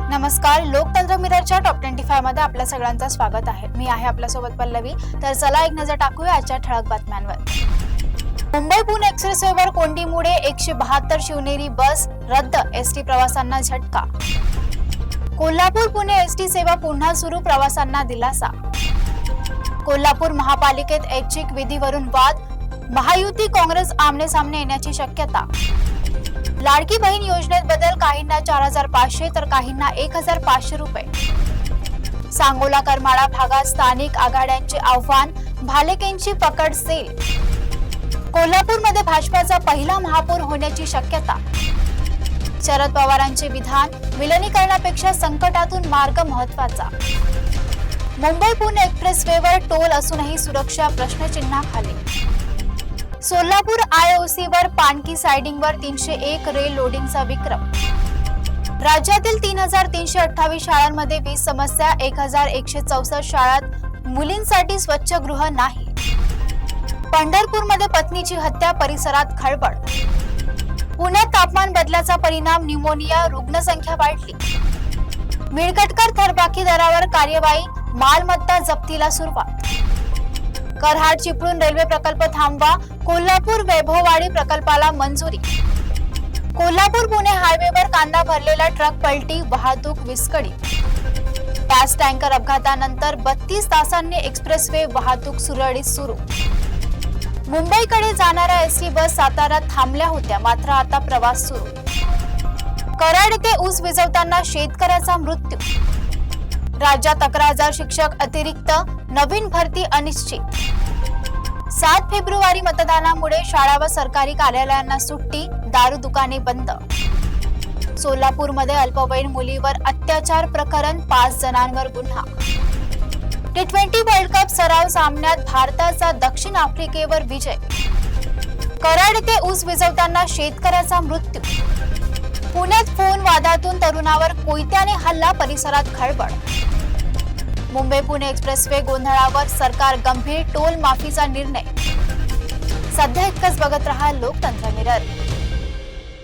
नमस्कार, लोकतंत्र मिररच्या टॉप 25 मध्ये आपल्या सगळ्यांचं स्वागत आहे. मी आहे आपल्यासोबत पल्लवी. तर चला एक नजर टाकूया आजच्या ठळक बातम्यांवर. मुंबई पुणे एक्सप्रेसवेवर कोंडीमुळे 172 शिवनेरी बस रद्द, एसटी प्रवाशांना झटका. कोल्हापूर पुणे एसटी सेवा पुन्हा सुरू, प्रवाशांना दिलासा. कोल्हापूर महापालिकेत ऐच्छिक विधीवरून वाद, महायुती काँग्रेस आमने सामने येण्याची शक्यता. लाडकी बहीण योजनेत बदल, काहींना 4,500 तर काहींना 1,500 रुपये. सांगोला करमाळा भागात स्थानिक आघाड्यांचे आव्हान, भालेकेंची पकड सेल. कोल्हापूरमध्ये भाजपाचा पहिला महापौर होण्याची शक्यता. शरद पवारांचे विधान, विलिनीकरणापेक्षा संकटातून मार्ग महत्वाचा. मुंबई पुणे एक्सप्रेसवेवर टोल असूनही सुरक्षा प्रश्नचिन्हाखाली. सोलापूर IOC वर पानकी सायडिंगवर 301 रेल लोडिंगचा विक्रम. राज्यातील 3,328 शाळांमध्ये वीज समस्या, 1,164 शाळांत मुलींसाठी स्वच्छगृह नाही. पंढरपूरमध्ये पत्नीची हत्या, परिसरात खळबळ. पुण्यात तापमान बदलाचा परिणाम, न्यूमोनिया, रुग्णसंख्या वाढली. मिळकतकर थरबाकी दरावर कार्यवाही, मालमत्ता जप्तीला सुरुवात. कराड चिपळूण रेल्वे प्रकल्प थांबवा, कोल्हापूर वैभववाडी प्रकल्पाला मंजुरी. कोल्हापूर पुणे हायवेवर कांदा भरलेला ट्रक पलटी, वाहतूक विस्कळीत. गॅस टँकर अपघातानंतर 32 तासांनी एक्सप्रेसवे वाहतूक सुरळीत सुरू. मुंबईकडे जाणाऱ्या एसटी बस साताऱ्यात थांबल्या होत्या, मात्र आता प्रवास सुरू. कराड येथे ऊस विझवताना शेतकऱ्याचा मृत्यू. राज्यात 11,000 शिक्षक अतिरिक्त, नवीन भरती अनिश्चित. 7 फेब्रुवारी मतदानामुळे शाळा व सरकारी कार्यालयांना सुट्टी, दारू दुकाने बंद. सोलापूरमध्ये अल्पवयीन मुलीवर अत्याचार प्रकरण, 5 जणांवर गुन्हा. T20 वर्ल्ड कप सराव सामन्यात भारताचा दक्षिण आफ्रिकेवर विजय. कराड येथे ऊस विझवताना शेतकऱ्याचा मृत्यू. पुण्यात फोन वादातून तरुणावर कोयत्याने हल्ला, परिसरात खळबळ. मुंबई पुणे एक्सप्रेसवे गोंधळावर सरकार गंभीर, टोल माफीचा निर्णय. सध्या इतकंच बघत रहा लोकतंत्र मिरर.